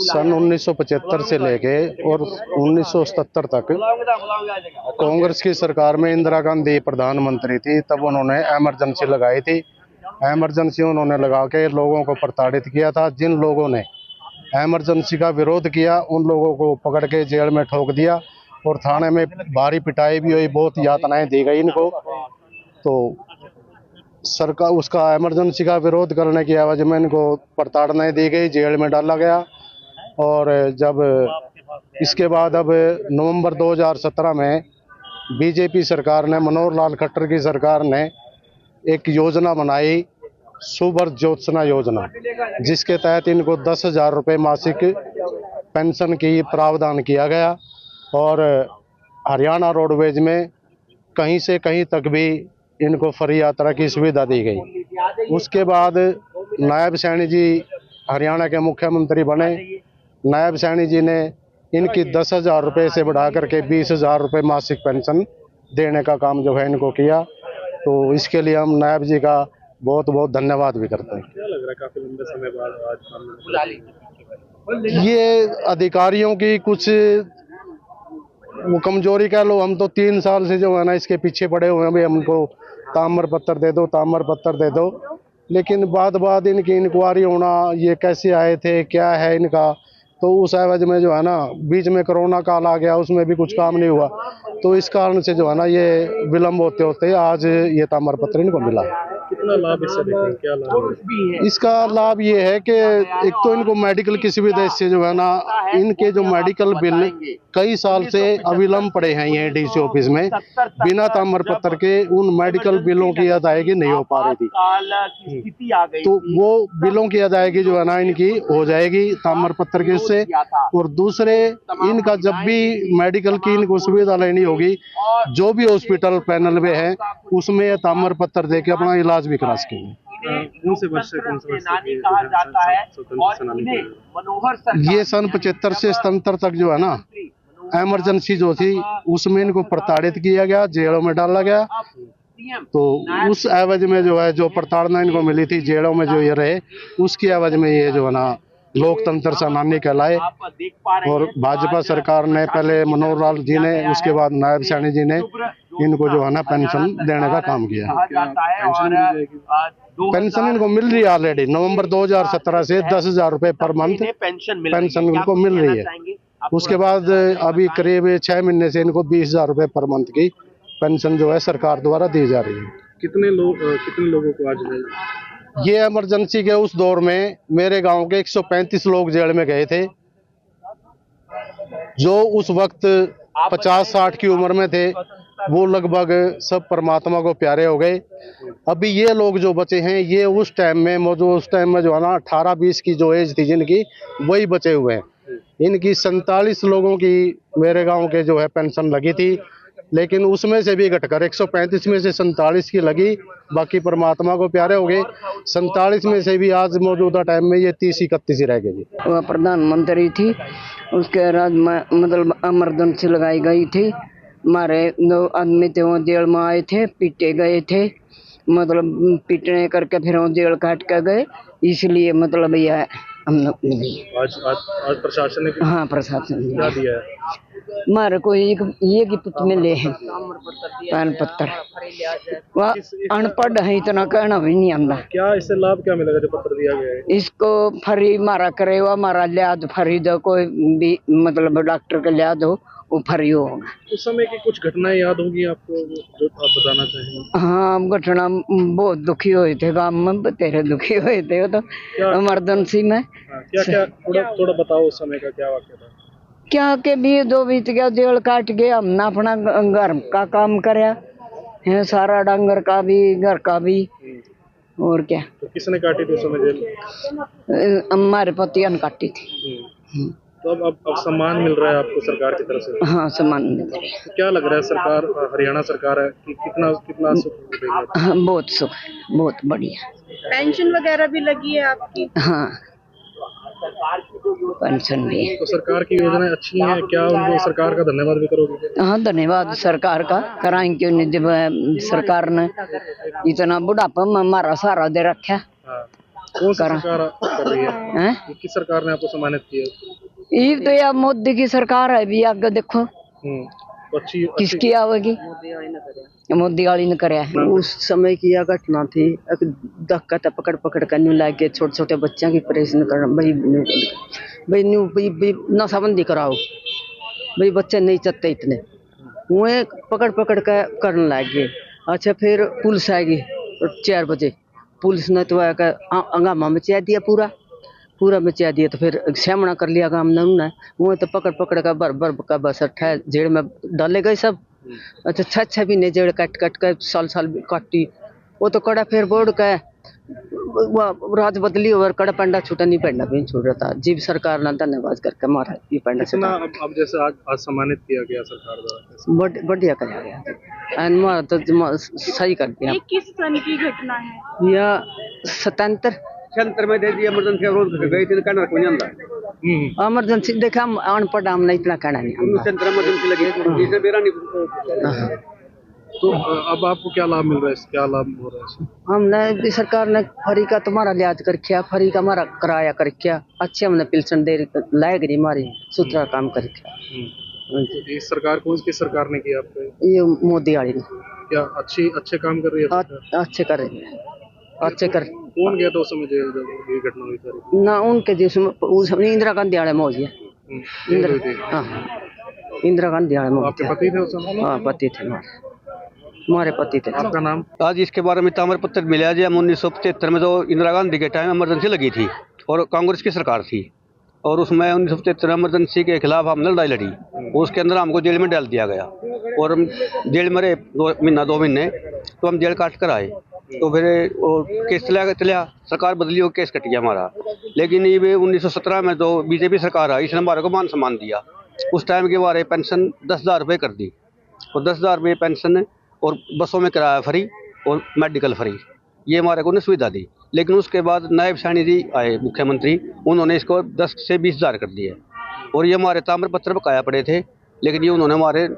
सन 1975 से लेके और 1977 तक कांग्रेस की सरकार में इंदिरा गांधी प्रधानमंत्री थी, तब उन्होंने इमरजेंसी लगाई थी। इमरजेंसी उन्होंने लगा के लोगों को प्रताड़ित किया था। जिन लोगों ने इमरजेंसी का विरोध किया उन लोगों को पकड़ के जेल में ठोक दिया और थाने में भारी पिटाई भी हुई, बहुत यातनाएं दी गई इनको। तो सरकार उसका इमरजेंसी का विरोध करने की आवाज में इनको प्रताड़नाएं दी गई, जेल में डाला गया। और जब इसके बाद अब नवंबर 2017 में बीजेपी सरकार ने, मनोहर लाल खट्टर की सरकार ने एक योजना बनाई, सुब्रत ज्योत्सना योजना, जिसके तहत इनको 10,000 रुपये मासिक पेंशन की प्रावधान किया गया। और हरियाणा रोडवेज में कहीं से कहीं तक भी इनको फ्री यात्रा की सुविधा दी गई। उसके बाद नायब सैनी जी हरियाणा के मुख्यमंत्री बने। नायब सैनी जी ने इनकी 10,000 रुपये से बढ़ा करके 20,000 रुपये मासिक पेंशन देने का काम जो है इनको किया। तो इसके लिए हम नायब जी का बहुत बहुत धन्यवाद भी करते हैं। क्या लग रहा है काफी लंबे समय बाद आज ये अधिकारियों की कुछ वो कमजोरी कह लो, हम तो 3 साल से जो है ना इसके पीछे पड़े हुए हैं, भाई हमको ताम्र पत्र दे दो, ताम्र पत्र दे दो। लेकिन बाद इनकी इंक्वायरी होना, ये कैसे आए थे, क्या है इनका, तो उस एवज में जो है ना बीच में कोरोना काल आ गया, उसमें भी कुछ काम नहीं हुआ। तो इस कारण से जो है ना ये विलम्ब होते होते आज ये ताम्र पत्र इनको मिला। कितना लाभ इससे देखें, क्या लाभ? इसका लाभ ये है कि एक तो इनको मेडिकल की सुविधा, इससे जो है ना इनके जो मेडिकल बिल कई साल से अविलंब पड़े हैं ये डीसी ऑफिस में, बिना ताम्र पत्र के उन मेडिकल बिलों की अदायगी नहीं हो पा रही थी। तो वो बिलों की अदायगी जो है ना इनकी हो जाएगी ताम्र पत्र के उससे। और दूसरे, इनका जब भी मेडिकल की इनको सुविधा लेनी होगी, जो भी हॉस्पिटल पैनल में है उसमें ताम्र पत्र देके अपना इलाज भी करा सकेंगे। कौन से वर्ष से ये सन 75 से 77 तक जो है ना इमरजेंसी जो थी उसमें इनको प्रताड़ित किया गया, जेलों में डाला गया। तो उस एवज में जो है जो प्रताड़ना इनको मिली थी, जेलों में जो ये रहे, उसकी एवज में ये जो है ना लोकतंत्र सेनानी कहलाए। और भाजपा सरकार ने पहले मनोहर लाल जी ने, उसके बाद नायब सैनी जी ने इनको जो है ना पेंशन देने का काम किया। पेंशन इनको मिल रही है ऑलरेडी। नवंबर 2017 से 10,000 रुपये पर मंथ पेंशन इनको मिल रही है। उसके बाद अभी करीब 6 महीने से इनको 20,000 रुपये पर मंथ की पेंशन जो है सरकार द्वारा दी जा रही है। कितने लोगों को आज ये इमरजेंसी के उस दौर में मेरे गांव के 135 लोग जेल में गए थे, जो उस वक्त 50-60 की उम्र में थे। वो लगभग सब परमात्मा को प्यारे हो गए। अभी ये लोग जो बचे हैं, ये उस टाइम में जो है ना 18-20 की जो एज थी जिनकी, वही बचे हुए हैं। इनकी 47 लोगों की मेरे गांव के जो है पेंशन लगी थी, लेकिन उसमें से भी घटकर 135 में से 47 की लगी, बाकी परमात्मा को प्यारे हो गए। 47 में से भी आज मौजूदा टाइम में ये 30-31 ही रह गई। वह प्रधानमंत्री थी, उसके बाद मतलब इमरजेंसी लगाई गई थी। हमारे 2 आदमी थे, वो जेल में आए थे, पीटे गए थे, मतलब पीटने करके फिर वो जेल काट के गए, इसलिए मतलब यह हम लोग मिली। आज प्रशासन ने हाँ, प्रशासन ने क्या दिया है? हमारे को ये गिफ्ट मिले हैं पैन पत्र। वह अनपढ़ है, इतना कहना भी नहीं आता। क्या इससे लाभ क्या मिलेगा जो पत्र दिया गया है? इसको फ्री मारा करे, वो हमारा लिहाज फ्री दो, कोई भी मतलब डॉक्टर का लिहाज हो वो फ्री होगा। उस समय की कुछ घटनाएं याद होंगी आपको जो आप बताना चाहेंगे? हाँ, घटना बहुत दुखी हुए थे, गाँव में बतेरे दुखी हुए थे। वो तो इमरजेंसी में क्या थोड़ा बताओ उस समय का क्या वाक्य था? क्या के भी 2 बीत गया, जेल काट गया, हमने अपना घर का काम कराया है, सारा डांगर का भी, घर का भी। और क्या? तो किसने काटी थी उस समय जेल? हमारे पति ने काटी थी। तो अब सम्मान मिल रहा है आपको सरकार की तरफ से? हाँ, सम्मान मिल रहा है। तो क्या लग रहा है, सरकार हरियाणा सरकार है कि कितना सुख देगी? हाँ, बहुत सुख, बहुत बढ़िया। पेंशन वगैरह भी लगी है आपकी? हाँ, पेंशन भी है। तो सरकार की योजनाएं अच्छी हैं, क्या उनको सरकार का धन्यवाद भी करोगे? हाँ, धन्यवाद सरकार का कराएं, क्यों नहीं। जब सरकार ने इतना बुढ़ापा में हमारा सहारा दे रखा, कौन सी करा सरकार कर रही है? हैं ये किस सरकार ने आपको सम्मानित किया? ये तो यार मोदी की सरकार है भी आगे देखो तो अच्छी किसकी आवेगी मोदी वाली ने करे उस समय की यह घटना थी एक धक्का तो पकड़ पकड़ कर न्यू लाग के छोटे छोटे बच्चों की परेशान कर भाई नशाबंदी कराओ भाई बच्चे नहीं चलते इतने वो पकड़ पकड़ कर करने लग गए। अच्छा फिर पुलिस आएगी 4 बजे पुलिस ने तो हंगामा मचा दिया पूरा मचा दिया तो फिर सामना कर लिया काम ने वो तो पकड़ पकड़ कर भर का बस अट्ठा जेल में डाले गए सब। अच्छा 6 महीने जेल काट कर साल काटी वो तो कड़ा फिर बोर्ड का राज बदली और कड़ा पंडा छूटा नहीं पड़ना भी छोड़ रहा था जीव सरकार ने धन्यवाद करके मारा ये पंडा कितना अब जैसे आज सम्मानित किया गया सरकार द्वारा? बढ़िया कराया गया एंड मारा तो सही कर दिया। ये किस सन की घटना है? यह 77 में दे दिया इमरजेंसी रोड गई थी कहना कोई नहीं आता इमरजेंसी देखा हम अनपढ़ हम नहीं इतना कहना नहीं सेंटर इमरजेंसी लगी इसने बेरा नहीं। तो अब आपको क्या लाभ मिल रहा है? क्या लाभ हो रहा है इसमें? हमने भी सरकार ने फ्री का तुम्हारा लिहाज कर किया फ्री का हमारा किराया कर किया अच्छे हमने पेंशन दे लायक रही हमारी सुथरा काम कर किया। तो ये सरकार कौन सी सरकार ने किया आपको? ये मोदी वाली ने क्या अच्छे काम कर रही है सरकार? अच्छे कर रही है अच्छे कर। कौन गया था उस समय जेल जब ये घटना हुई सारी? ना उनके जिसमें उस इंदिरा गांधी वाले मौज है जेल हुई थी। हाँ इंदिरा गांधी वाले मौज आपके पति थे उस समय? हाँ पति थे हमारे पति थे। आपका नाम? आज इसके बारे में ताम्र पत्र मिला जी हम 1975 में तो इंदिरा गांधी के टाइम इमरजेंसी लगी थी और कांग्रेस की सरकार थी और उसमें 1975 इमरजेंसी के खिलाफ हमने लड़ाई लड़ी। उसके अंदर हमको जेल में डाल दिया गया और हम जेल में रहे 2 महीने तो हम जेल काट कर आए तो फिर वो केस चला सरकार बदली हो केस कट गया हमारा। लेकिन ये 1917 में तो बीजेपी सरकार आई इसने हमारे को मान सम्मान दिया। उस टाइम के हमारे पेंशन 10,000 रुपये कर दी और 10,000 रुपये पेंशन और बसों में किराया फ्री और मेडिकल फ्री ये हमारे को ने सुविधा दी। लेकिन उसके बाद नायब सैनी जी आए मुख्यमंत्री उन्होंने इसको 10 से 20,000 कर दिए और ये हमारे ताम्र पत्र बकाया पड़े थे। लेकिन ये उन्होंने हमारे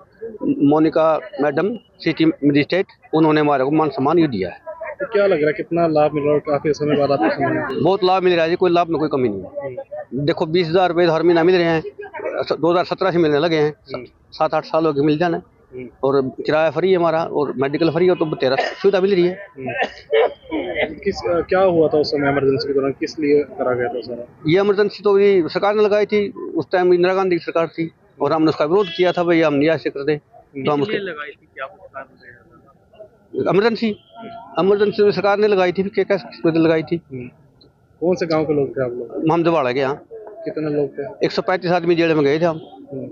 मोनिका मैडम सिटी मजिस्ट्रेट उन्होंने हमारे को मान सम्मान ये दिया है। तो क्या लग रहा है कितना लाभ मिल रहा है? काफी समय बाद आपको सम्मान? बहुत लाभ मिल रहा है जी कोई लाभ में कोई कमी नहीं है। देखो 20,000 रुपये हर महीना मिल रहे हैं 2017 से मिलने लगे हैं 7-8 साल हो गए मिल जाना और किराया फ्री है हमारा और मेडिकल फ्री हो तो 13 सुविधा मिल रही है। क्या हुआ था उस समय इमरजेंसी के दौरान? किस लिए करा गया था सारा ये इमरजेंसी तो ये सरकार ने लगाई थी उस टाइम इंदिरा गांधी की सरकार थी और हमने उसका विरोध किया था भाई हम नहीं ऐसे कर दे तो हम उसके लगाई थी क्या इमरजेंसी सरकार ने लगाई थी क्या लगाई थी। कौन से गांव के लोग थे आप लोग? हम दवाड़ा के यहाँ कितने लोग थे? 135 आदमी जेल में गए थे हम।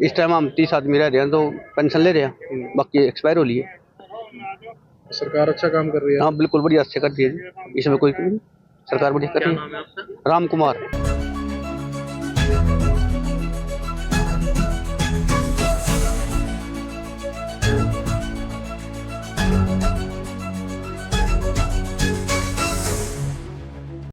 इस टाइम हम 30 आदमी रह रहे हैं तो पेंशन ले रहे हैं बाकी एक्सपायर हो लिए। सरकार अच्छा काम कर रही है? हाँ बिल्कुल बढ़िया अच्छे कर दिए जी इसमें कोई सरकार बढ़िया कर रही है। राम कुमार।